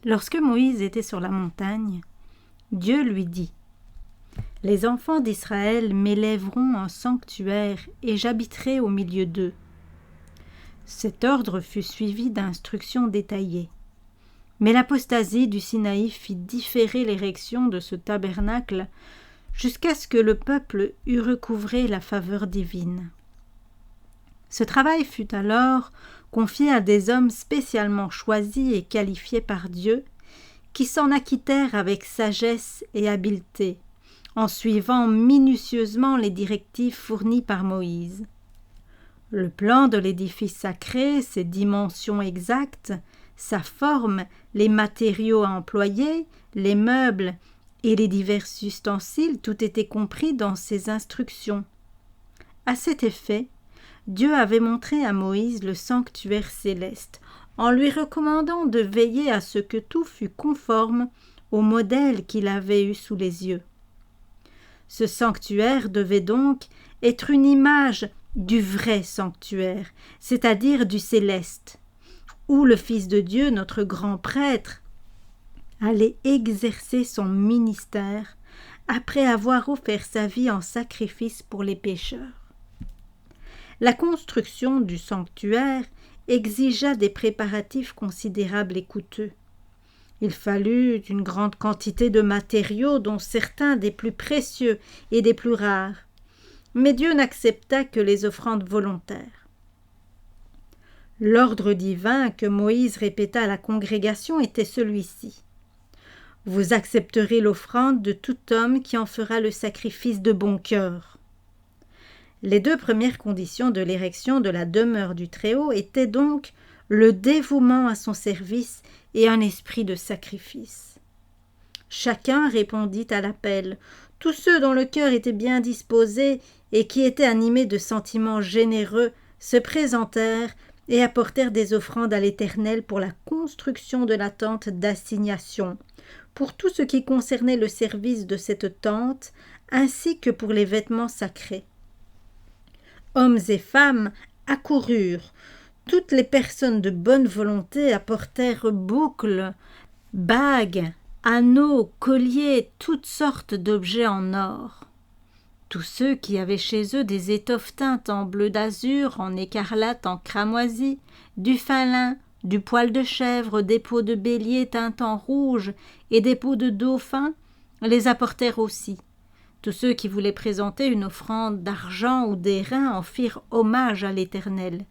Lorsque Moïse était sur la montagne, Dieu lui dit : « Les enfants d'Israël m'élèveront un sanctuaire et j'habiterai au milieu d'eux. » Cet ordre fut suivi d'instructions détaillées. Mais l'apostasie du Sinaï fit différer l'érection de ce tabernacle jusqu'à ce que le peuple eût recouvré la faveur divine. Ce travail fut alors confié à des hommes spécialement choisis et qualifiés par Dieu, qui s'en acquittèrent avec sagesse et habileté, en suivant minutieusement les directives fournies par Moïse. Le plan de l'édifice sacré, ses dimensions exactes, sa forme, les matériaux à employer, les meubles et les divers ustensiles, tout était compris dans ces instructions. À cet effet, Dieu avait montré à Moïse le sanctuaire céleste, en lui recommandant de veiller à ce que tout fût conforme au modèle qu'il avait eu sous les yeux. Ce sanctuaire devait donc être une image du vrai sanctuaire, c'est-à-dire du céleste, où le Fils de Dieu, notre grand prêtre, allait exercer son ministère après avoir offert sa vie en sacrifice pour les pécheurs. La construction du sanctuaire exigea des préparatifs considérables et coûteux. Il fallut une grande quantité de matériaux, dont certains des plus précieux et des plus rares, mais Dieu n'accepta que les offrandes volontaires. L'ordre divin que Moïse répéta à la congrégation était celui-ci : « Vous accepterez l'offrande de tout homme qui en fera le sacrifice de bon cœur. » Les deux premières conditions de l'érection de la demeure du Très-Haut étaient donc le dévouement à son service et un esprit de sacrifice. Chacun répondit à l'appel. Tous ceux dont le cœur était bien disposé et qui étaient animés de sentiments généreux se présentèrent et apportèrent des offrandes à l'Éternel pour la construction de la tente d'assignation, pour tout ce qui concernait le service de cette tente, ainsi que pour les vêtements sacrés. Hommes et femmes accoururent. Toutes les personnes de bonne volonté apportèrent boucles, bagues, anneaux, colliers, toutes sortes d'objets en or. Tous ceux qui avaient chez eux des étoffes teintes en bleu d'azur, en écarlate, en cramoisi, du fin lin, du poil de chèvre, des peaux de bélier teintes en rouge et des peaux de dauphin, les apportèrent aussi. Tous ceux qui voulaient présenter une offrande d'argent ou d'airain en firent hommage à l'Éternel.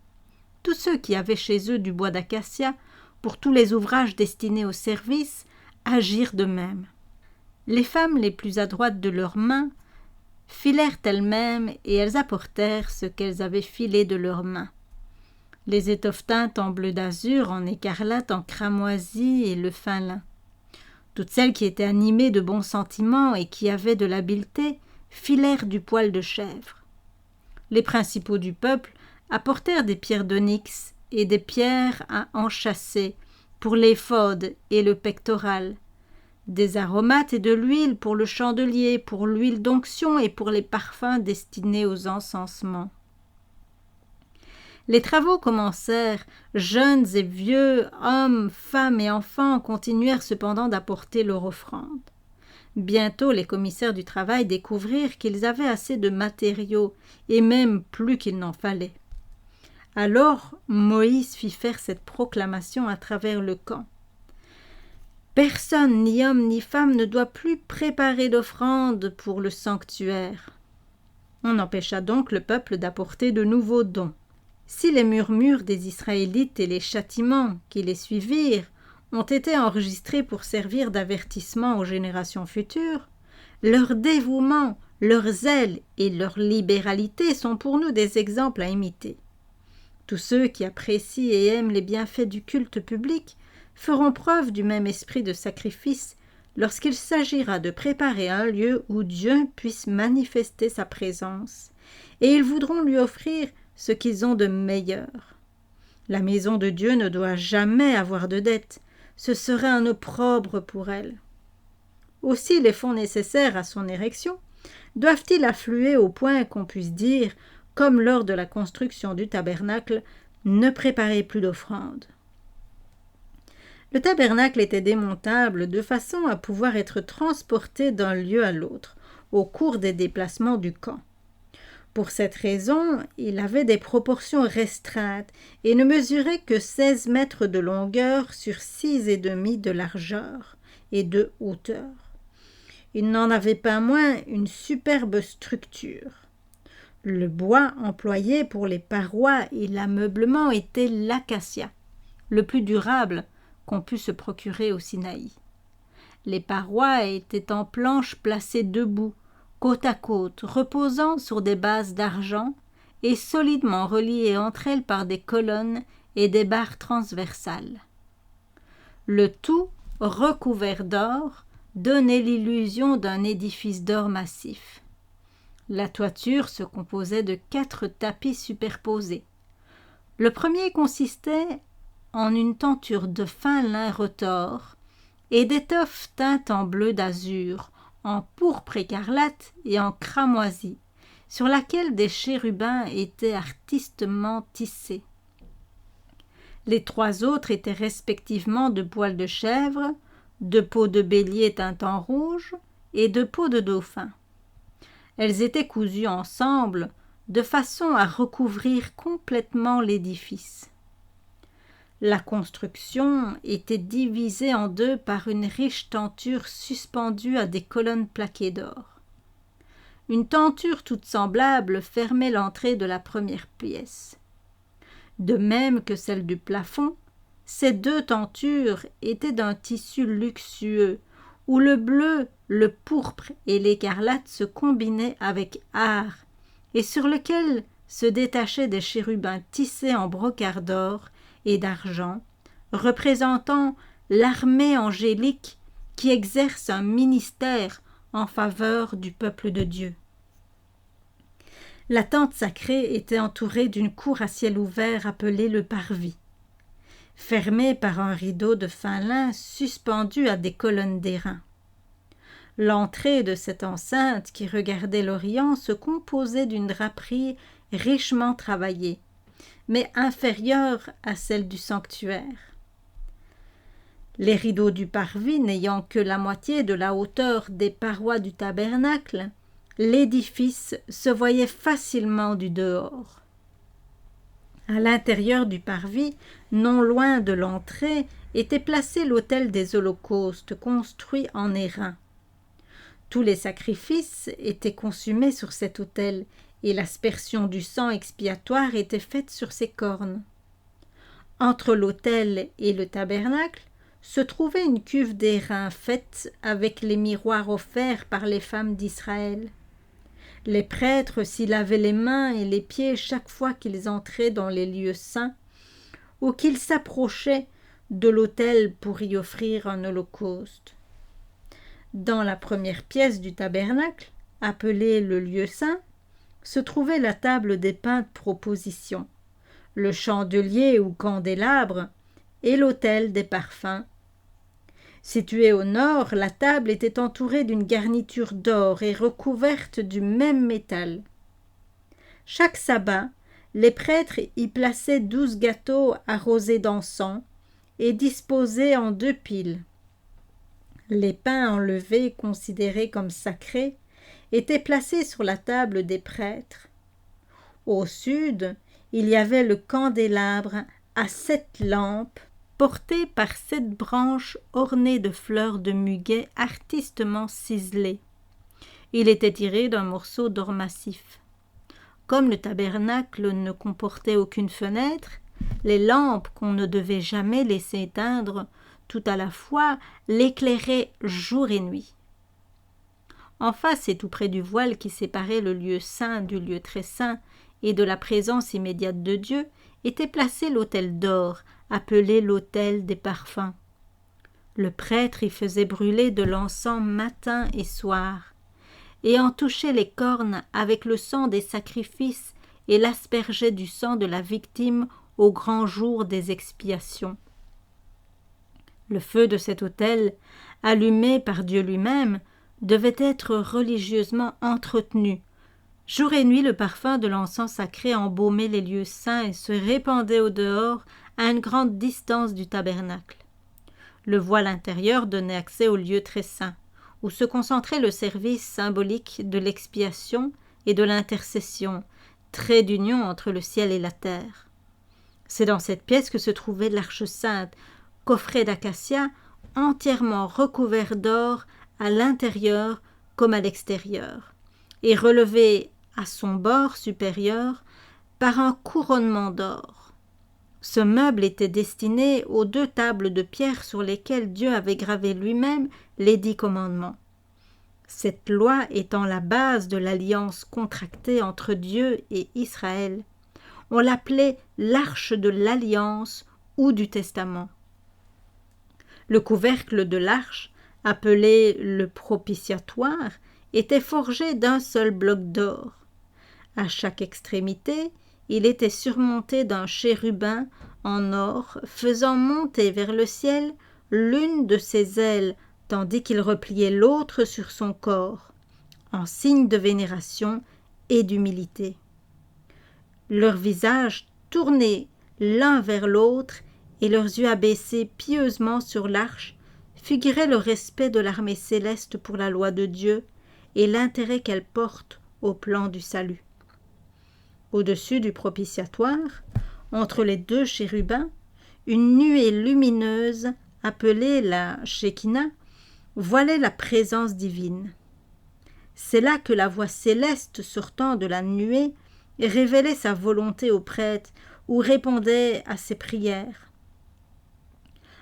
Tous ceux qui avaient chez eux du bois d'acacia, pour tous les ouvrages destinés au service, agirent de même. Les femmes les plus adroites de leurs mains filèrent elles-mêmes et elles apportèrent ce qu'elles avaient filé de leurs mains. Les étoffes teintes en bleu d'azur, en écarlate, en cramoisi et le fin lin. Toutes celles qui étaient animées de bons sentiments et qui avaient de l'habileté filèrent du poil de chèvre. Les principaux du peuple apportèrent des pierres d'onyx et des pierres à enchâsser pour l'éphod et le pectoral, des aromates et de l'huile pour le chandelier, pour l'huile d'onction et pour les parfums destinés aux encensements. Les travaux commencèrent, jeunes et vieux, hommes, femmes et enfants continuèrent cependant d'apporter leur offrande. Bientôt les commissaires du travail découvrirent qu'ils avaient assez de matériaux, et même plus qu'il n'en fallait. Alors Moïse fit faire cette proclamation à travers le camp. Personne, ni homme ni femme, ne doit plus préparer d'offrande pour le sanctuaire. On empêcha donc le peuple d'apporter de nouveaux dons. Si les murmures des Israélites et les châtiments qui les suivirent ont été enregistrés pour servir d'avertissement aux générations futures, leur dévouement, leur zèle et leur libéralité sont pour nous des exemples à imiter. Tous ceux qui apprécient et aiment les bienfaits du culte public feront preuve du même esprit de sacrifice lorsqu'il s'agira de préparer un lieu où Dieu puisse manifester sa présence, et ils voudront lui offrir ce qu'ils ont de meilleur. La maison de Dieu ne doit jamais avoir de dette, ce serait un opprobre pour elle. Aussi les fonds nécessaires à son érection doivent-ils affluer au point qu'on puisse dire, comme lors de la construction du tabernacle, ne préparez plus d'offrande. Le tabernacle était démontable de façon à pouvoir être transporté d'un lieu à l'autre au cours des déplacements du camp. Pour cette raison, il avait des proportions restreintes et ne mesurait que 16 mètres de longueur sur 6,5 de largeur et de hauteur. Il n'en avait pas moins une superbe structure. Le bois employé pour les parois et l'ameublement était l'acacia, le plus durable qu'on pût se procurer au Sinaï. Les parois étaient en planches placées debout, côte à côte, reposant sur des bases d'argent et solidement reliées entre elles par des colonnes et des barres transversales. Le tout, recouvert d'or, donnait l'illusion d'un édifice d'or massif. La toiture se composait de 4 tapis superposés. Le premier consistait en une tenture de fin lin retors et d'étoffes teintes en bleu d'azur, en pourpre écarlate et en cramoisi, sur laquelle des chérubins étaient artistement tissés. Les 3 autres étaient respectivement de poils de chèvre, de peau de bélier teinte en rouge et de peau de dauphin. Elles étaient cousues ensemble de façon à recouvrir complètement l'édifice. La construction était divisée en 2 par une riche tenture suspendue à des colonnes plaquées d'or. Une tenture toute semblable fermait l'entrée de la première pièce. De même que celle du plafond, ces 2 tentures étaient d'un tissu luxueux, où le bleu, le pourpre et l'écarlate se combinaient avec art, et sur lequel se détachaient des chérubins tissés en brocart d'or et d'argent, représentant l'armée angélique qui exerce un ministère en faveur du peuple de Dieu. La tente sacrée était entourée d'une cour à ciel ouvert appelée le parvis, fermée par un rideau de fin lin suspendu à des colonnes d'airain. L'entrée de cette enceinte qui regardait l'Orient se composait d'une draperie richement travaillée, mais inférieure à celle du sanctuaire. Les rideaux du parvis n'ayant que la moitié de la hauteur des parois du tabernacle, l'édifice se voyait facilement du dehors. À l'intérieur du parvis, non loin de l'entrée, était placé l'autel des holocaustes construit en airain. Tous les sacrifices étaient consumés sur cet autel et l'aspersion du sang expiatoire était faite sur ses cornes. Entre l'autel et le tabernacle se trouvait une cuve d'airain faite avec les miroirs offerts par les femmes d'Israël. Les prêtres s'y lavaient les mains et les pieds chaque fois qu'ils entraient dans les lieux saints ou qu'ils s'approchaient de l'autel pour y offrir un holocauste. Dans la première pièce du tabernacle, appelée le lieu saint, se trouvait la table des pains de proposition, le chandelier ou candélabre et l'autel des parfums. Située au nord, la table était entourée d'une garniture d'or et recouverte du même métal. Chaque sabbat, les prêtres y plaçaient 12 gâteaux arrosés d'encens et disposés en 2 piles. Les pains enlevés, considérés comme sacrés, étaient placés sur la table des prêtres. Au sud, il y avait le candélabre à 7 lampes, porté par 7 branches ornées de fleurs de muguet artistement ciselées. Il était tiré d'un morceau d'or massif. Comme le tabernacle ne comportait aucune fenêtre, les lampes qu'on ne devait jamais laisser éteindre tout à la fois l'éclairaient jour et nuit. En face et tout près du voile qui séparait le lieu saint du lieu très saint et de la présence immédiate de Dieu était placé l'autel d'or, appelé l'autel des parfums. Le prêtre y faisait brûler de l'encens matin et soir, et en touchait les cornes avec le sang des sacrifices et l'aspergeait du sang de la victime au grand jour des expiations. Le feu de cet autel, allumé par Dieu lui-même, devait être religieusement entretenu. Jour et nuit, le parfum de l'encens sacré embaumait les lieux saints et se répandait au dehors à une grande distance du tabernacle. Le voile intérieur donnait accès au lieu très saint, où se concentrait le service symbolique de l'expiation et de l'intercession, trait d'union entre le ciel et la terre. C'est dans cette pièce que se trouvait l'Arche sainte, coffret d'acacia entièrement recouvert d'or à l'intérieur comme à l'extérieur, et relevé à son bord supérieur par un couronnement d'or. Ce meuble était destiné aux 2 tables de pierre sur lesquelles Dieu avait gravé lui-même les 10 commandements. Cette loi étant la base de l'alliance contractée entre Dieu et Israël, on l'appelait l'Arche de l'Alliance ou du Testament. Le couvercle de l'arche, appelé le propitiatoire, était forgé d'un seul bloc d'or. À chaque extrémité, il était surmonté d'un chérubin en or faisant monter vers le ciel l'une de ses ailes, tandis qu'il repliait l'autre sur son corps, en signe de vénération et d'humilité. Leurs visages tournés l'un vers l'autre et leurs yeux abaissés pieusement sur l'arche figuraient le respect de l'armée céleste pour la loi de Dieu et l'intérêt qu'elle porte au plan du salut. Au-dessus du propitiatoire, entre les 2 chérubins, une nuée lumineuse, appelée la Shekinah, voilait la présence divine. C'est là que la voix céleste sortant de la nuée révélait sa volonté au prêtre ou répondait à ses prières.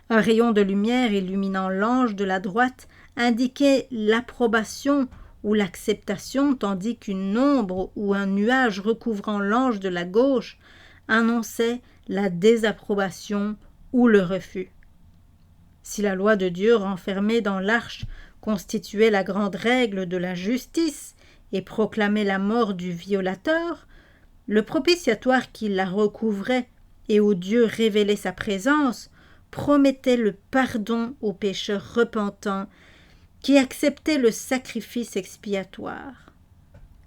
Un rayon de lumière illuminant l'ange de la droite indiquait l'approbation ou l'acceptation, tandis qu'une ombre ou un nuage recouvrant l'ange de la gauche annonçait la désapprobation ou le refus. Si la loi de Dieu renfermée dans l'arche constituait la grande règle de la justice et proclamait la mort du violateur, le propitiatoire qui la recouvrait et où Dieu révélait sa présence promettait le pardon aux pécheurs repentants qui acceptaient le sacrifice expiatoire.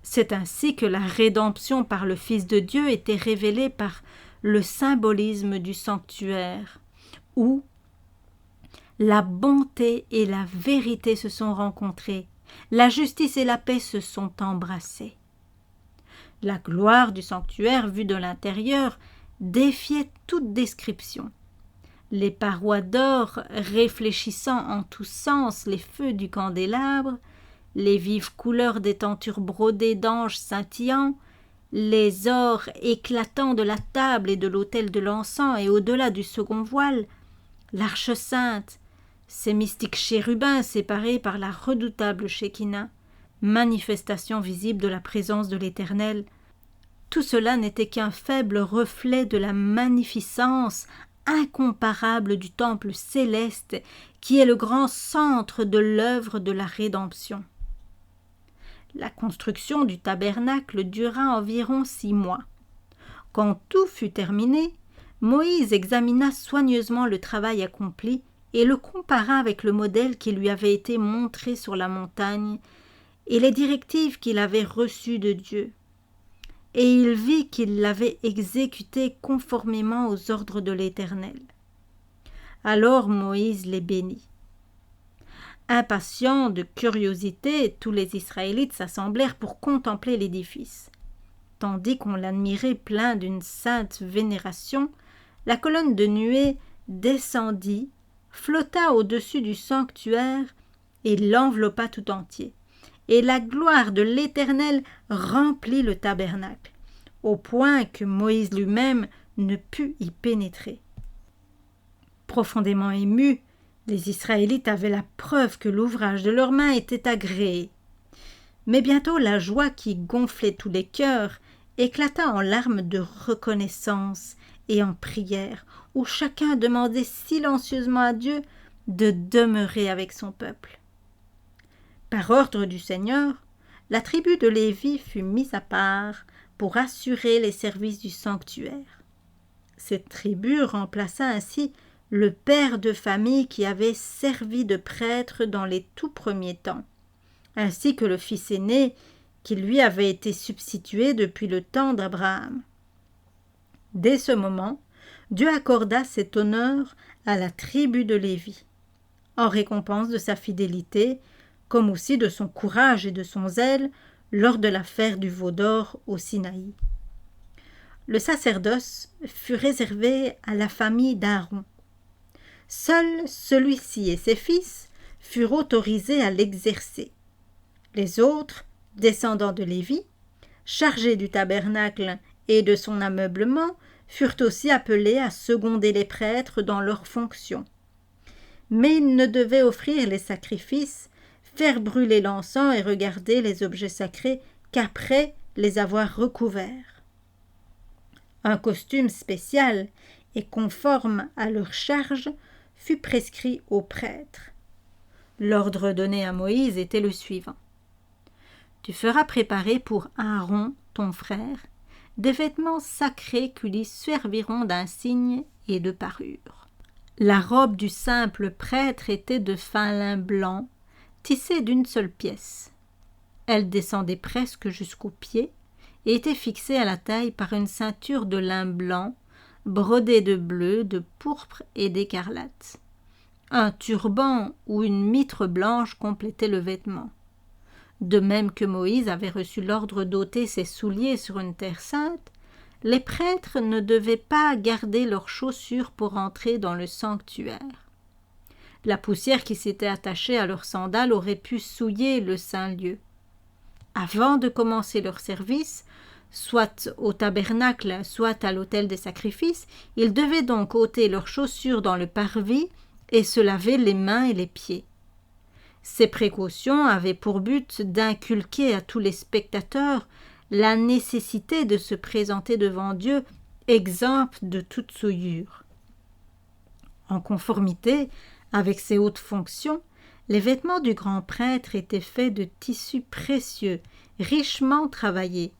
C'est ainsi que la rédemption par le Fils de Dieu était révélée par le symbolisme du sanctuaire, où la bonté et la vérité se sont rencontrées, la justice et la paix se sont embrassées. La gloire du sanctuaire vue de l'intérieur défiait toute description. Les parois d'or réfléchissant en tous sens les feux du candélabre, les vives couleurs des tentures brodées d'anges scintillants, les ors éclatants de la table et de l'autel de l'encens et au-delà du second voile, l'arche sainte, ces mystiques chérubins séparés par la redoutable Shekinah, manifestation visible de la présence de l'Éternel, tout cela n'était qu'un faible reflet de la magnificence incomparable du temple céleste qui est le grand centre de l'œuvre de la rédemption. La construction du tabernacle dura environ 6 mois. Quand tout fut terminé, Moïse examina soigneusement le travail accompli et le compara avec le modèle qui lui avait été montré sur la montagne et les directives qu'il avait reçues de Dieu. Et il vit qu'il l'avait exécuté conformément aux ordres de l'Éternel. Alors Moïse les bénit. Impatients de curiosité, tous les Israélites s'assemblèrent pour contempler l'édifice. Tandis qu'on l'admirait plein d'une sainte vénération, la colonne de nuée descendit, flotta au-dessus du sanctuaire et l'enveloppa tout entier. Et la gloire de l'Éternel remplit le tabernacle, au point que Moïse lui-même ne put y pénétrer. Profondément émus, les Israélites avaient la preuve que l'ouvrage de leurs mains était agréé. Mais bientôt la joie qui gonflait tous les cœurs éclata en larmes de reconnaissance et en prières, où chacun demandait silencieusement à Dieu de demeurer avec son peuple. Par ordre du Seigneur, la tribu de Lévi fut mise à part pour assurer les services du sanctuaire. Cette tribu remplaça ainsi le père de famille qui avait servi de prêtre dans les tout premiers temps, ainsi que le fils aîné qui lui avait été substitué depuis le temps d'Abraham. Dès ce moment, Dieu accorda cet honneur à la tribu de Lévi. en récompense de sa fidélité, comme aussi de son courage et de son zèle lors de l'affaire du veau d'or au Sinaï. Le sacerdoce fut réservé à la famille d'Aaron. Seul celui-ci et ses fils furent autorisés à l'exercer. Les autres, descendants de Lévi, chargés du tabernacle et de son ameublement, furent aussi appelés à seconder les prêtres dans leurs fonctions. Mais ils ne devaient offrir les sacrifices, faire brûler l'encens et regarder les objets sacrés qu'après les avoir recouverts. Un costume spécial et conforme à leur charge fut prescrit aux prêtres. L'ordre donné à Moïse était le suivant. Tu feras préparer pour Aaron, ton frère, des vêtements sacrés qui lui serviront d'un signe et de parure. La robe du simple prêtre était de fin lin blanc, tissée d'une seule pièce. Elle descendait presque jusqu'aux pieds et était fixée à la taille par une ceinture de lin blanc, brodée de bleu, de pourpre et d'écarlate. Un turban ou une mitre blanche complétait le vêtement. De même que Moïse avait reçu l'ordre d'ôter ses souliers sur une terre sainte, les prêtres ne devaient pas garder leurs chaussures pour entrer dans le sanctuaire. La poussière qui s'était attachée à leurs sandales aurait pu souiller le saint lieu. Avant de commencer leur service, soit au tabernacle, soit à l'autel des sacrifices, ils devaient donc ôter leurs chaussures dans le parvis et se laver les mains et les pieds. Ces précautions avaient pour but d'inculquer à tous les spectateurs la nécessité de se présenter devant Dieu exempt de toute souillure. En conformité avec ces hautes fonctions, les vêtements du grand prêtre étaient faits de tissus précieux, richement travaillés.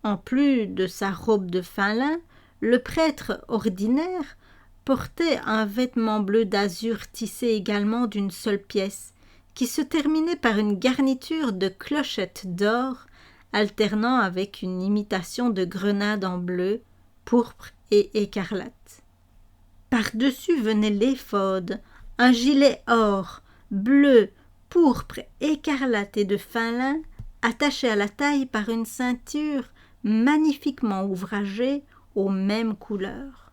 En plus de sa robe de fin lin, le prêtre ordinaire portait un vêtement bleu d'azur tissé également d'une seule pièce, qui se terminait par une garniture de clochettes d'or, alternant avec une imitation de grenade en bleu, pourpre et écarlate. Par-dessus venait l'éphod, un gilet or, bleu, pourpre, écarlate et de fin lin, attaché à la taille par une ceinture magnifiquement ouvragée aux mêmes couleurs.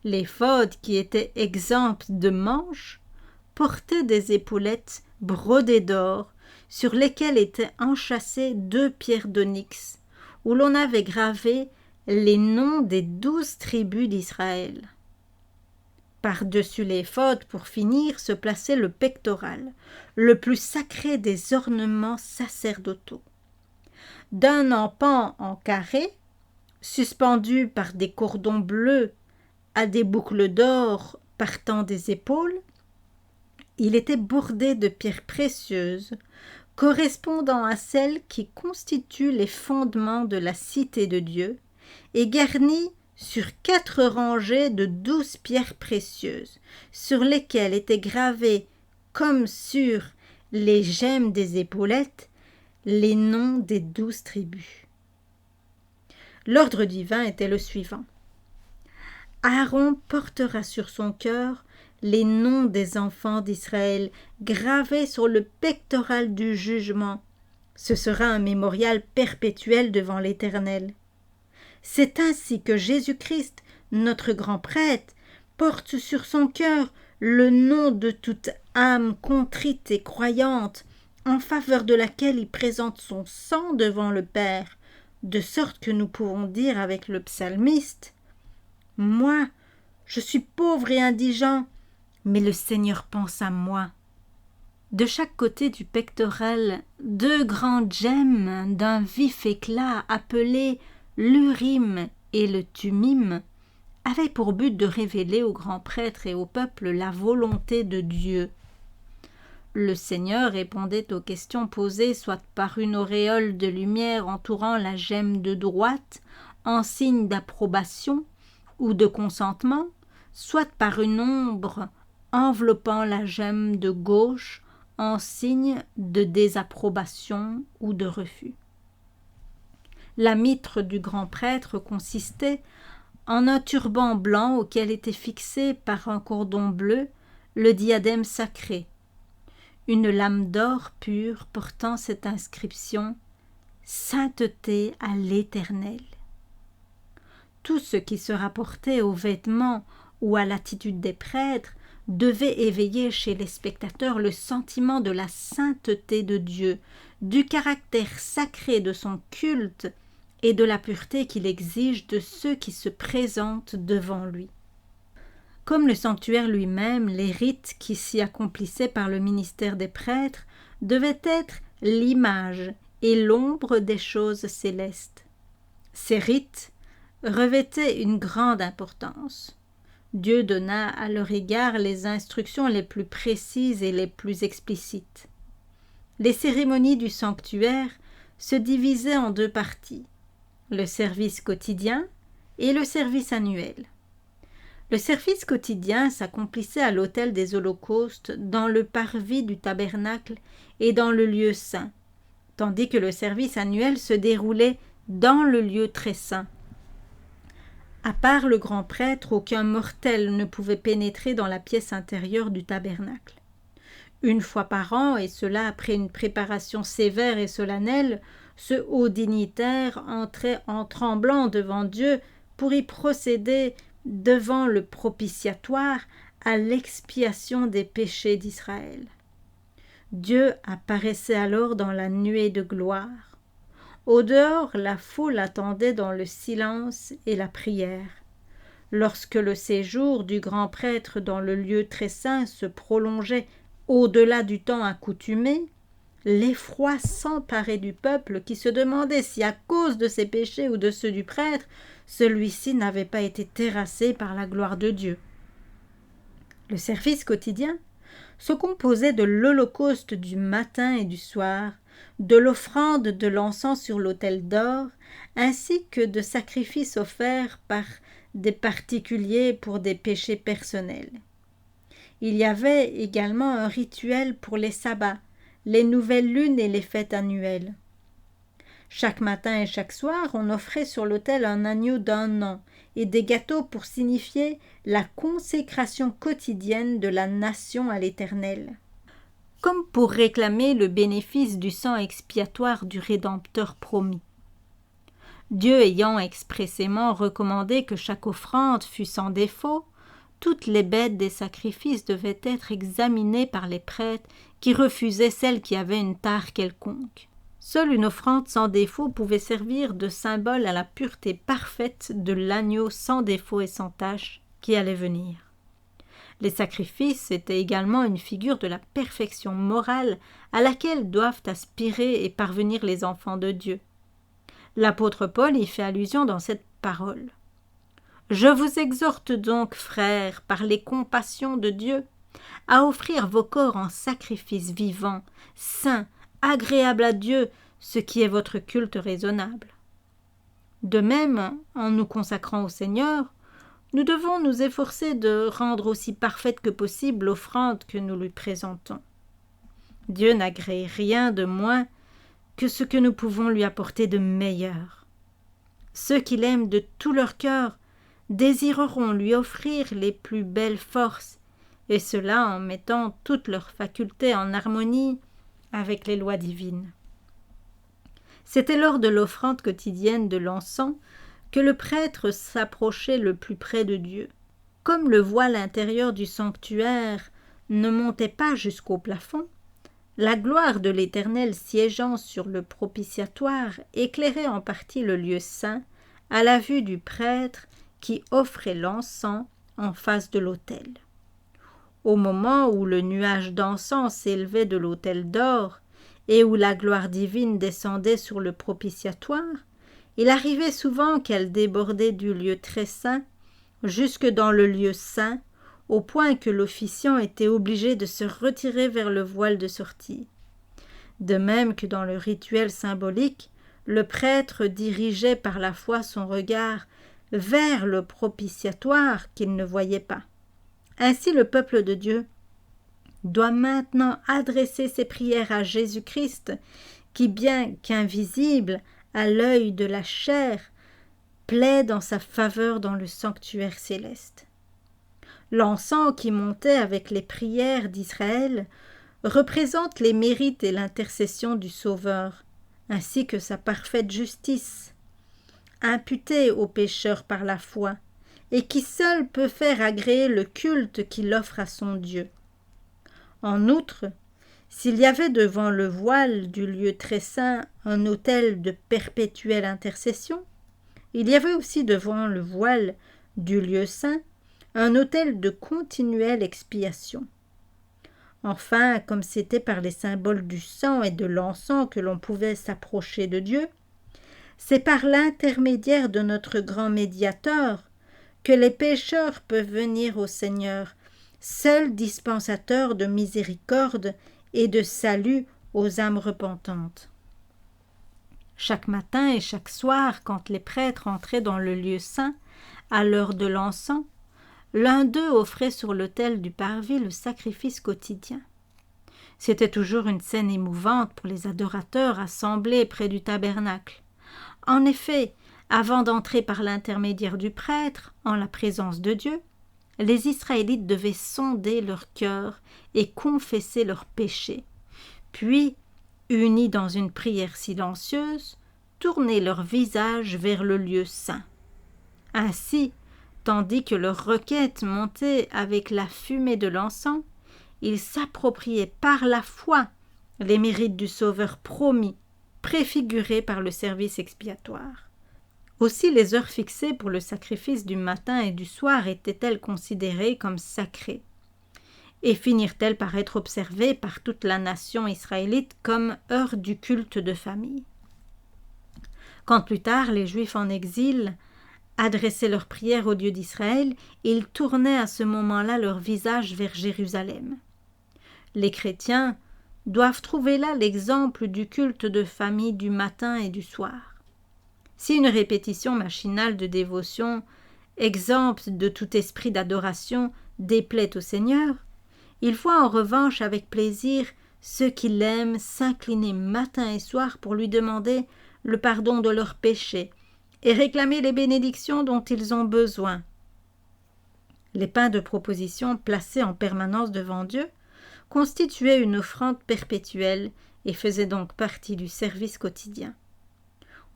L'éphod, qui était exempt de manches, portait des épaulettes brodées d'or, sur lesquelles étaient enchâssées 2 pierres d'onyx, où l'on avait gravé les noms des 12 tribus d'Israël. Par-dessus l'éphod, pour finir, se plaçait le pectoral, le plus sacré des ornements sacerdotaux. D'un empan en carré, suspendu par des cordons bleus à des boucles d'or partant des épaules, il était bordé de pierres précieuses, correspondant à celles qui constituent les fondements de la cité de Dieu, et garni sur 4 rangées de 12 pierres précieuses, sur lesquelles étaient gravés, comme sur les gemmes des épaulettes, les noms des 12 tribus. L'ordre divin était le suivant. Aaron portera sur son cœur les noms des enfants d'Israël gravés sur le pectoral du jugement. Ce sera un mémorial perpétuel devant l'Éternel. C'est ainsi que Jésus-Christ, notre grand prêtre, porte sur son cœur le nom de toute âme contrite et croyante, en faveur de laquelle il présente son sang devant le Père, de sorte que nous pouvons dire avec le psalmiste « Moi, je suis pauvre et indigent, mais le Seigneur pense à moi. » De chaque côté du pectoral, 2 grandes gemmes d'un vif éclat appelées l'Urim et le Thummim avaient pour but de révéler au grand prêtre et au peuple la volonté de Dieu. Le Seigneur répondait aux questions posées soit par une auréole de lumière entourant la gemme de droite en signe d'approbation ou de consentement, soit par une ombre enveloppant la gemme de gauche en signe de désapprobation ou de refus. La mitre du grand prêtre consistait en un turban blanc auquel était fixé par un cordon bleu le diadème sacré, une lame d'or pure portant cette inscription « Sainteté à l'Éternel ». Tout ce qui se rapportait aux vêtements ou à l'attitude des prêtres devait éveiller chez les spectateurs le sentiment de la sainteté de Dieu, du caractère sacré de son culte et de la pureté qu'il exige de ceux qui se présentent devant lui. Comme le sanctuaire lui-même, les rites qui s'y accomplissaient par le ministère des prêtres devaient être l'image et l'ombre des choses célestes. Ces rites revêtaient une grande importance. Dieu donna à leur égard les instructions les plus précises et les plus explicites. Les cérémonies du sanctuaire se divisaient en deux parties, le service quotidien et le service annuel. Le service quotidien s'accomplissait à l'autel des holocaustes, dans le parvis du tabernacle et dans le lieu saint, tandis que le service annuel se déroulait dans le lieu très saint. À part le grand prêtre, aucun mortel ne pouvait pénétrer dans la pièce intérieure du tabernacle. Une fois par an, et cela après une préparation sévère et solennelle, ce haut dignitaire entrait en tremblant devant Dieu pour y procéder devant le propitiatoire à l'expiation des péchés d'Israël. Dieu apparaissait alors dans la nuée de gloire. Au dehors, la foule attendait dans le silence et la prière. Lorsque le séjour du grand prêtre dans le lieu très saint se prolongeait au-delà du temps accoutumé, l'effroi s'emparait du peuple qui se demandait si, à cause de ses péchés ou de ceux du prêtre, celui-ci n'avait pas été terrassé par la gloire de Dieu. Le service quotidien se composait de l'holocauste du matin et du soir, de l'offrande de l'encens sur l'autel d'or, ainsi que de sacrifices offerts par des particuliers pour des péchés personnels. Il y avait également un rituel pour les sabbats, les nouvelles lunes et les fêtes annuelles. Chaque matin et chaque soir, on offrait sur l'autel un agneau d'1 an et des gâteaux pour signifier la consécration quotidienne de la nation à l'Éternel, comme pour réclamer le bénéfice du sang expiatoire du Rédempteur promis. Dieu ayant expressément recommandé que chaque offrande fût sans défaut, toutes les bêtes des sacrifices devaient être examinées par les prêtres qui refusaient celles qui avaient une tare quelconque. Seule une offrande sans défaut pouvait servir de symbole à la pureté parfaite de l'agneau sans défaut et sans tache qui allait venir. Les sacrifices étaient également une figure de la perfection morale à laquelle doivent aspirer et parvenir les enfants de Dieu. L'apôtre Paul y fait allusion dans cette parole. « Je vous exhorte donc, frères, par les compassions de Dieu, à offrir vos corps en sacrifice vivant, saint, agréable à Dieu, ce qui est votre culte raisonnable. » De même, en nous consacrant au Seigneur, nous devons nous efforcer de rendre aussi parfaite que possible l'offrande que nous lui présentons. Dieu n'agrée rien de moins que ce que nous pouvons lui apporter de meilleur. Ceux qui l'aiment de tout leur cœur désireront lui offrir les plus belles forces, et cela en mettant toutes leurs facultés en harmonie avec les lois divines. C'était lors de l'offrande quotidienne de l'encens que le prêtre s'approchait le plus près de Dieu. Comme le voile intérieur du sanctuaire ne montait pas jusqu'au plafond, la gloire de l'Éternel siégeant sur le propitiatoire éclairait en partie le lieu saint à la vue du prêtre qui offrait l'encens en face de l'autel. Au moment où le nuage d'encens s'élevait de l'autel d'or et où la gloire divine descendait sur le propitiatoire, il arrivait souvent qu'elle débordait du lieu très saint jusque dans le lieu saint, au point que l'officiant était obligé de se retirer vers le voile de sortie. De même que dans le rituel symbolique, le prêtre dirigeait par la foi son regard vers le propitiatoire qu'il ne voyait pas. Ainsi le peuple de Dieu doit maintenant adresser ses prières à Jésus-Christ, qui, bien qu'invisible à l'œil de la chair, plaide en sa faveur dans le sanctuaire céleste. L'encens qui montait avec les prières d'Israël représente les mérites et l'intercession du Sauveur, ainsi que sa parfaite justice, imputée au pécheur par la foi, et qui seul peut faire agréer le culte qu'il offre à son Dieu. En outre, s'il y avait devant le voile du lieu très saint un autel de perpétuelle intercession, il y avait aussi devant le voile du lieu saint un autel de continuelle expiation. Enfin, comme c'était par les symboles du sang et de l'encens que l'on pouvait s'approcher de Dieu, c'est par l'intermédiaire de notre grand médiateur que les pécheurs peuvent venir au Seigneur, seul dispensateur de miséricorde et de salut aux âmes repentantes. Chaque matin et chaque soir, quand les prêtres entraient dans le lieu saint, à l'heure de l'encens, l'un d'eux offrait sur l'autel du parvis le sacrifice quotidien. C'était toujours une scène émouvante pour les adorateurs assemblés près du tabernacle. En effet, avant d'entrer par l'intermédiaire du prêtre en la présence de Dieu, les Israélites devaient sonder leur cœur et confesser leurs péchés, puis, unis dans une prière silencieuse, tourner leur visage vers le lieu saint. Ainsi, tandis que leur requête montait avec la fumée de l'encens, ils s'appropriaient par la foi les mérites du Sauveur promis, préfigurés par le service expiatoire. Aussi les heures fixées pour le sacrifice du matin et du soir étaient-elles considérées comme sacrées, et finirent-elles par être observées par toute la nation israélite comme heure du culte de famille. Quand plus tard les Juifs en exil adressaient leurs prières au Dieu d'Israël, ils tournaient à ce moment-là leur visage vers Jérusalem. Les chrétiens doivent trouver là l'exemple du culte de famille du matin et du soir. Si une répétition machinale de dévotion, exempte de tout esprit d'adoration, déplaît au Seigneur, il faut en revanche avec plaisir ceux qui l'aiment s'incliner matin et soir pour lui demander le pardon de leurs péchés et réclamer les bénédictions dont ils ont besoin. Les pains de proposition placés en permanence devant Dieu constituaient une offrande perpétuelle et faisaient donc partie du service quotidien.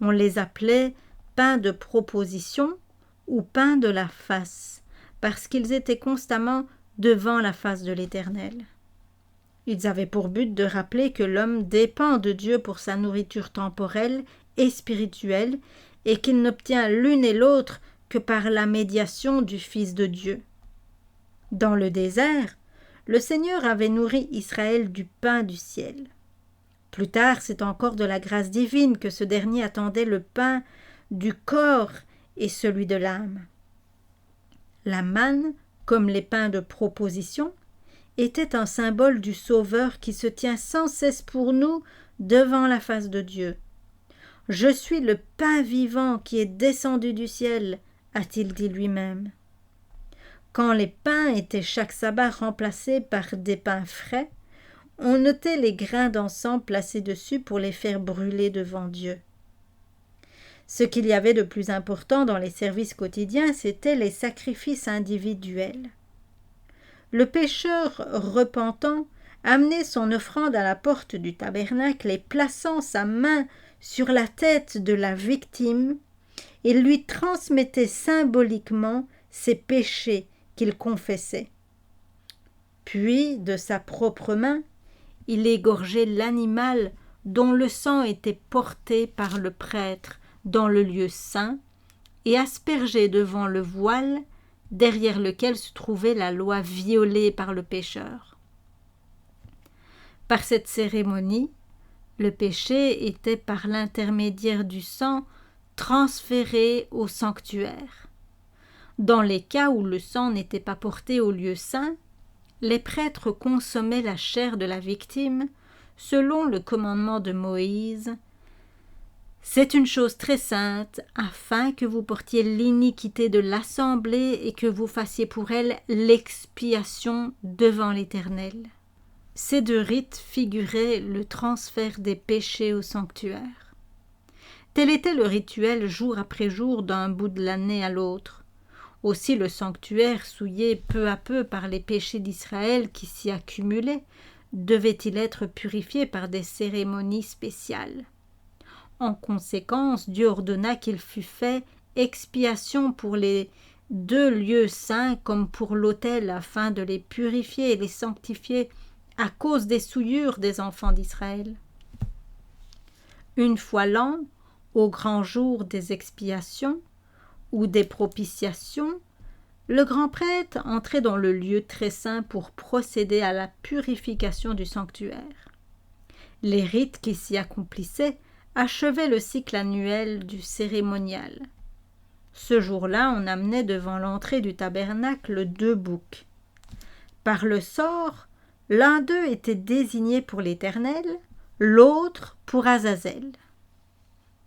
On les appelait pains de proposition ou pains de la face, parce qu'ils étaient constamment devant la face de l'Éternel. Ils avaient pour but de rappeler que l'homme dépend de Dieu pour sa nourriture temporelle et spirituelle, et qu'il n'obtient l'une et l'autre que par la médiation du Fils de Dieu. Dans le désert, le Seigneur avait nourri Israël du pain du ciel. Plus tard, c'est encore de la grâce divine que ce dernier attendait le pain du corps et celui de l'âme. La manne, comme les pains de proposition, était un symbole du Sauveur qui se tient sans cesse pour nous devant la face de Dieu. « Je suis le pain vivant qui est descendu du ciel », a-t-il dit lui-même. Quand les pains étaient chaque sabbat remplacés par des pains frais, on notait les grains d'encens placés dessus pour les faire brûler devant Dieu. Ce qu'il y avait de plus important dans les services quotidiens, c'étaient les sacrifices individuels. Le pécheur repentant amenait son offrande à la porte du tabernacle et plaçant sa main sur la tête de la victime, il lui transmettait symboliquement ses péchés qu'il confessait. Puis, de sa propre main, il égorgeait l'animal dont le sang était porté par le prêtre dans le lieu saint et aspergé devant le voile derrière lequel se trouvait la loi violée par le pécheur. Par cette cérémonie, le péché était par l'intermédiaire du sang transféré au sanctuaire. Dans les cas où le sang n'était pas porté au lieu saint, les prêtres consommaient la chair de la victime selon le commandement de Moïse. C'est une chose très sainte, afin que vous portiez l'iniquité de l'assemblée et que vous fassiez pour elle l'expiation devant l'Éternel. Ces deux rites figuraient le transfert des péchés au sanctuaire. Tel était le rituel jour après jour d'un bout de l'année à l'autre. Aussi le sanctuaire, souillé peu à peu par les péchés d'Israël qui s'y accumulaient, devait-il être purifié par des cérémonies spéciales. En conséquence, Dieu ordonna qu'il fût fait expiation pour les 2 lieux saints comme pour l'autel, afin de les purifier et les sanctifier à cause des souillures des enfants d'Israël. Une fois l'an, au grand jour des expiations ou des propitiations, le grand prêtre entrait dans le lieu très saint pour procéder à la purification du sanctuaire. Les rites qui s'y accomplissaient achevaient le cycle annuel du cérémonial. Ce jour-là, on amenait devant l'entrée du tabernacle 2 boucs. Par le sort, l'un d'eux était désigné pour l'Éternel, l'autre pour Azazel.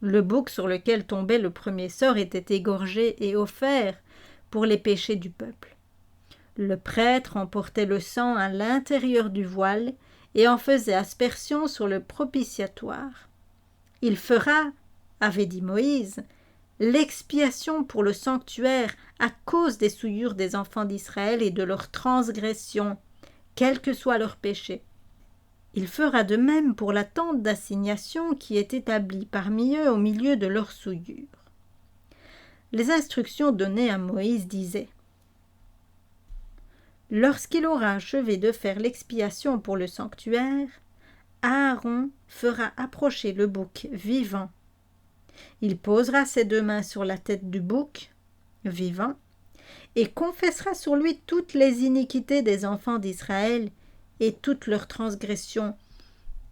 Le bouc sur lequel tombait le premier sort était égorgé et offert pour les péchés du peuple. Le prêtre emportait le sang à l'intérieur du voile et en faisait aspersion sur le propitiatoire. Il fera, avait dit Moïse, l'expiation pour le sanctuaire à cause des souillures des enfants d'Israël et de leurs transgressions, quel que soit leur péché. Il fera de même pour la tente d'assignation qui est établie parmi eux au milieu de leurs souillures. Les instructions données à Moïse disaient: lorsqu'il aura achevé de faire l'expiation pour le sanctuaire, Aaron fera approcher le bouc vivant. Il posera ses 2 mains sur la tête du bouc vivant et confessera sur lui toutes les iniquités des enfants d'Israël et toutes leurs transgressions,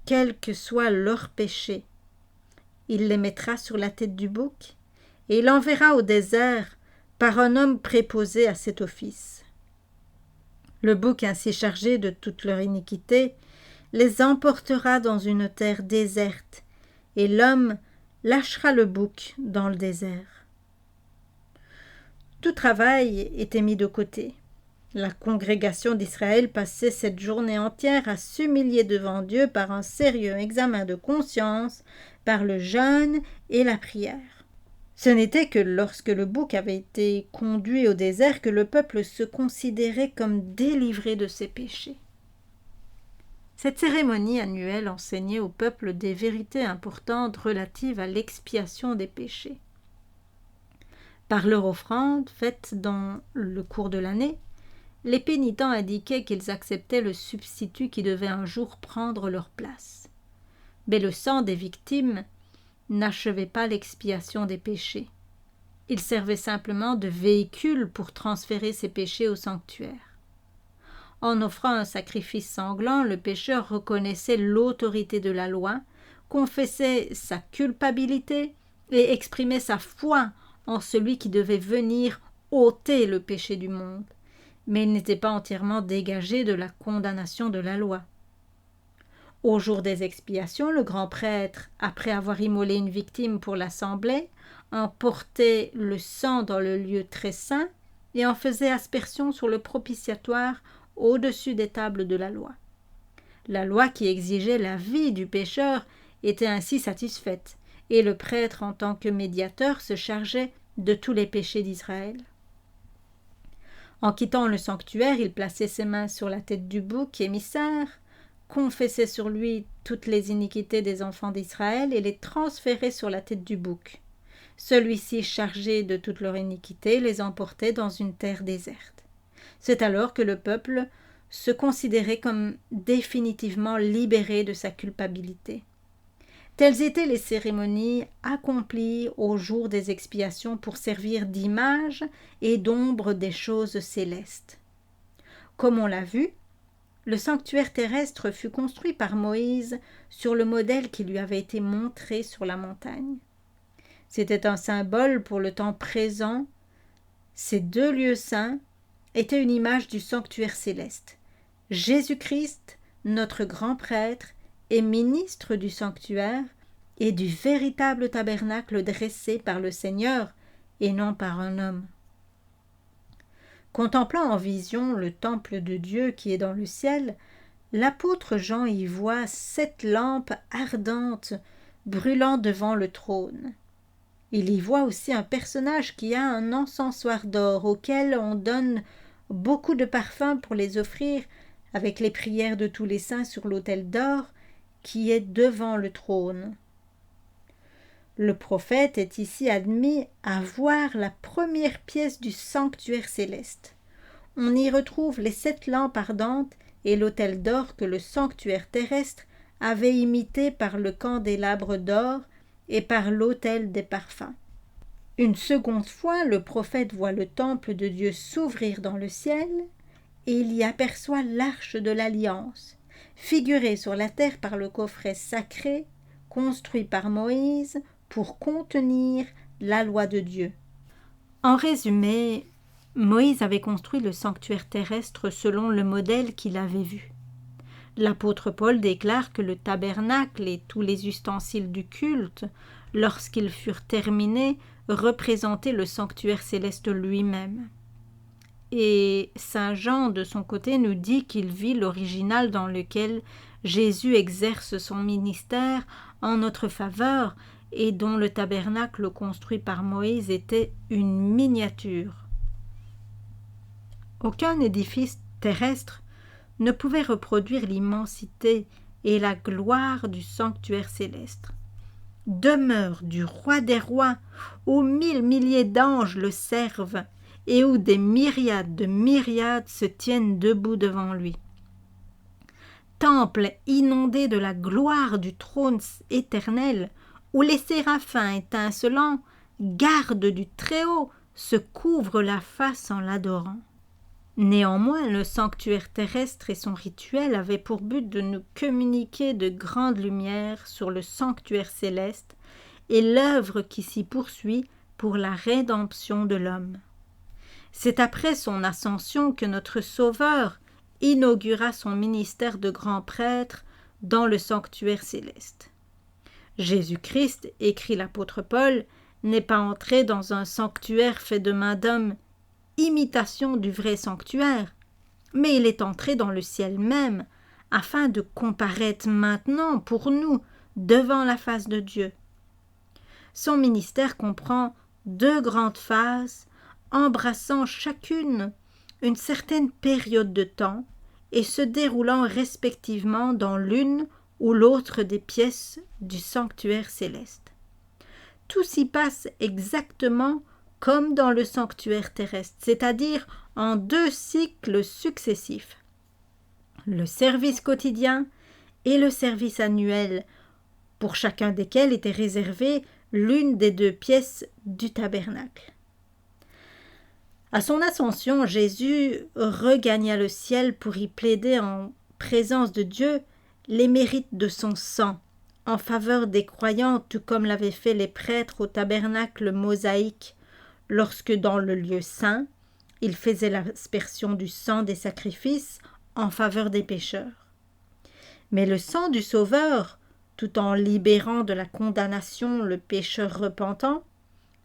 quel que soit leur péché. Il les mettra sur la tête du bouc et il l'enverra au désert par un homme préposé à cet office. Le bouc ainsi chargé de toute leur iniquité les emportera dans une terre déserte, et l'homme lâchera le bouc dans le désert. Tout travail était mis de côté. La congrégation d'Israël passait cette journée entière à s'humilier devant Dieu par un sérieux examen de conscience, par le jeûne et la prière. Ce n'était que lorsque le bouc avait été conduit au désert que le peuple se considérait comme délivré de ses péchés. Cette cérémonie annuelle enseignait au peuple des vérités importantes relatives à l'expiation des péchés. Par leur offrande faite dans le cours de l'année, les pénitents indiquaient qu'ils acceptaient le substitut qui devait un jour prendre leur place. Mais le sang des victimes n'achevait pas l'expiation des péchés. Il servait simplement de véhicule pour transférer ces péchés au sanctuaire. En offrant un sacrifice sanglant, le pécheur reconnaissait l'autorité de la loi, confessait sa culpabilité et exprimait sa foi en celui qui devait venir ôter le péché du monde, mais il n'était pas entièrement dégagé de la condamnation de la loi. Au jour des expiations, le grand prêtre, après avoir immolé une victime pour l'assemblée, emportait le sang dans le lieu très saint et en faisait aspersion sur le propitiatoire au-dessus des tables de la loi. La loi qui exigeait la vie du pécheur était ainsi satisfaite, et le prêtre, en tant que médiateur, se chargeait de tous les péchés d'Israël. En quittant le sanctuaire, il plaçait ses mains sur la tête du bouc émissaire, confessait sur lui toutes les iniquités des enfants d'Israël et les transférait sur la tête du bouc. Celui-ci, chargé de toute leur iniquité, les emportait dans une terre déserte. C'est alors que le peuple se considérait comme définitivement libéré de sa culpabilité. Telles étaient les cérémonies accomplies au jour des expiations pour servir d'image et d'ombre des choses célestes. Comme on l'a vu, le sanctuaire terrestre fut construit par Moïse sur le modèle qui lui avait été montré sur la montagne. C'était un symbole pour le temps présent. Ces 2 lieux saints étaient une image du sanctuaire céleste. Jésus-Christ, notre grand prêtre, est ministre du sanctuaire et du véritable tabernacle dressé par le Seigneur et non par un homme. Contemplant en vision le temple de Dieu qui est dans le ciel, l'apôtre Jean y voit 7 lampes ardentes brûlant devant le trône. Il y voit aussi un personnage qui a un encensoir d'or auquel on donne beaucoup de parfums pour les offrir avec les prières de tous les saints sur l'autel d'or qui est devant le trône. Le prophète est ici admis à voir la première pièce du sanctuaire céleste. On y retrouve les 7 lampes ardentes et l'autel d'or que le sanctuaire terrestre avait imité par le candélabre d'or et par l'autel des parfums. Une seconde fois, le prophète voit le temple de Dieu s'ouvrir dans le ciel et il y aperçoit l'arche de l'alliance, figurée sur la terre par le coffret sacré construit par Moïse pour contenir la loi de Dieu. En résumé, Moïse avait construit le sanctuaire terrestre selon le modèle qu'il avait vu. L'apôtre Paul déclare que le tabernacle et tous les ustensiles du culte, lorsqu'ils furent terminés, représentaient le sanctuaire céleste lui-même. Et saint Jean, de son côté, nous dit qu'il vit l'original dans lequel Jésus exerce son ministère en notre faveur et dont le tabernacle construit par Moïse était une miniature. Aucun édifice terrestre ne pouvait reproduire l'immensité et la gloire du sanctuaire céleste. Demeure du roi des rois, où 1000 milliers d'anges le servent et où des myriades de myriades se tiennent debout devant lui. Temple inondé de la gloire du trône éternel, où les séraphins étincelants, gardes du Très-Haut, se couvrent la face en l'adorant. Néanmoins, le sanctuaire terrestre et son rituel avaient pour but de nous communiquer de grandes lumières sur le sanctuaire céleste et l'œuvre qui s'y poursuit pour la rédemption de l'homme. C'est après son ascension que notre Sauveur inaugura son ministère de grand prêtre dans le sanctuaire céleste. Jésus-Christ, écrit l'apôtre Paul, n'est pas entré dans un sanctuaire fait de main d'homme, imitation du vrai sanctuaire, mais il est entré dans le ciel même, afin de comparaître maintenant pour nous devant la face de Dieu. Son ministère comprend 2 grandes phases, embrassant chacune une certaine période de temps et se déroulant respectivement dans l'une ou l'autre des pièces du sanctuaire céleste. Tout s'y passe exactement comme dans le sanctuaire terrestre, c'est-à-dire en 2 cycles successifs. Le service quotidien et le service annuel, pour chacun desquels était réservée l'une des 2 pièces du tabernacle. À son ascension, Jésus regagna le ciel pour y plaider en présence de Dieu les mérites de son sang, en faveur des croyants, tout comme l'avaient fait les prêtres au tabernacle mosaïque, lorsque dans le lieu saint, il faisait l'aspersion du sang des sacrifices en faveur des pécheurs. Mais le sang du Sauveur, tout en libérant de la condamnation le pécheur repentant,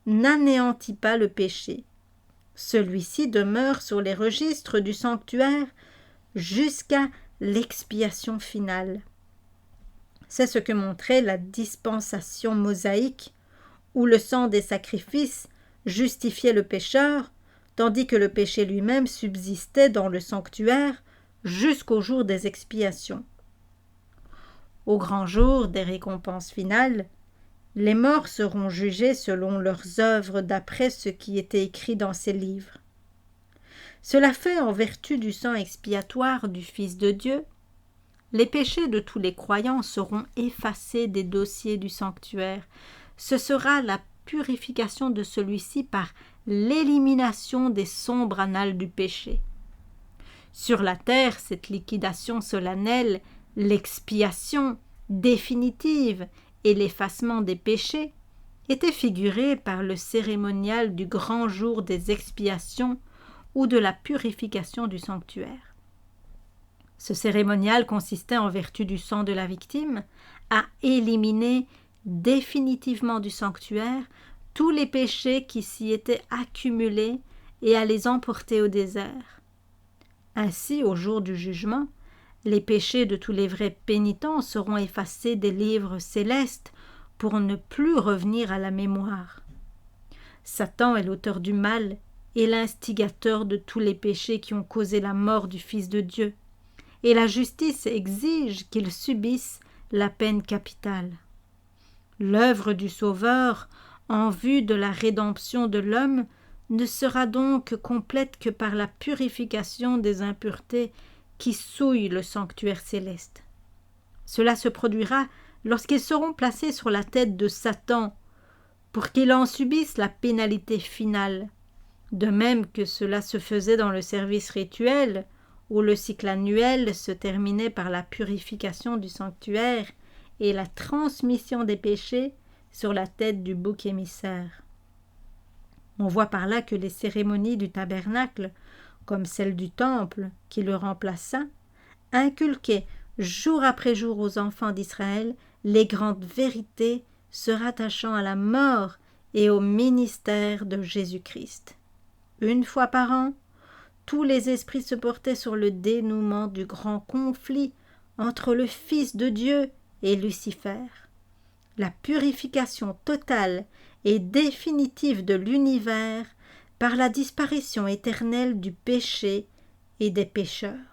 n'anéantit pas le péché. Celui-ci demeure sur les registres du sanctuaire jusqu'à l'expiation finale. C'est ce que montrait la dispensation mosaïque, où le sang des sacrifices justifiait le pécheur, tandis que le péché lui-même subsistait dans le sanctuaire jusqu'au jour des expiations. Au grand jour des récompenses finales, les morts seront jugés selon leurs œuvres d'après ce qui était écrit dans ces livres. Cela fait en vertu du sang expiatoire du Fils de Dieu. Les péchés de tous les croyants seront effacés des dossiers du sanctuaire. Ce sera la purification de celui-ci par l'élimination des sombres annales du péché. Sur la terre, cette liquidation solennelle, l'expiation définitive et l'effacement des péchés étaient figurés par le cérémonial du grand jour des expiations ou de la purification du sanctuaire. Ce cérémonial consistait, en vertu du sang de la victime, à éliminer définitivement du sanctuaire tous les péchés qui s'y étaient accumulés et à les emporter au désert. Ainsi, au jour du jugement, les péchés de tous les vrais pénitents seront effacés des livres célestes pour ne plus revenir à la mémoire. Satan est l'auteur du mal et l'instigateur de tous les péchés qui ont causé la mort du Fils de Dieu, et la justice exige qu'il subisse la peine capitale. L'œuvre du Sauveur, en vue de la rédemption de l'homme, ne sera donc complète que par la purification des impuretés qui souillent le sanctuaire céleste. Cela se produira lorsqu'ils seront placés sur la tête de Satan, pour qu'il en subisse la pénalité finale, de même que cela se faisait dans le service rituel, où le cycle annuel se terminait par la purification du sanctuaire et la transmission des péchés sur la tête du bouc émissaire. On voit par là que les cérémonies du tabernacle, comme celles du temple qui le remplaça, inculquaient jour après jour aux enfants d'Israël les grandes vérités se rattachant à la mort et au ministère de Jésus-Christ. Une fois par an, tous les esprits se portaient sur le dénouement du grand conflit entre le Fils de Dieu et Lucifer. La purification totale et définitive de l'univers par la disparition éternelle du péché et des pécheurs.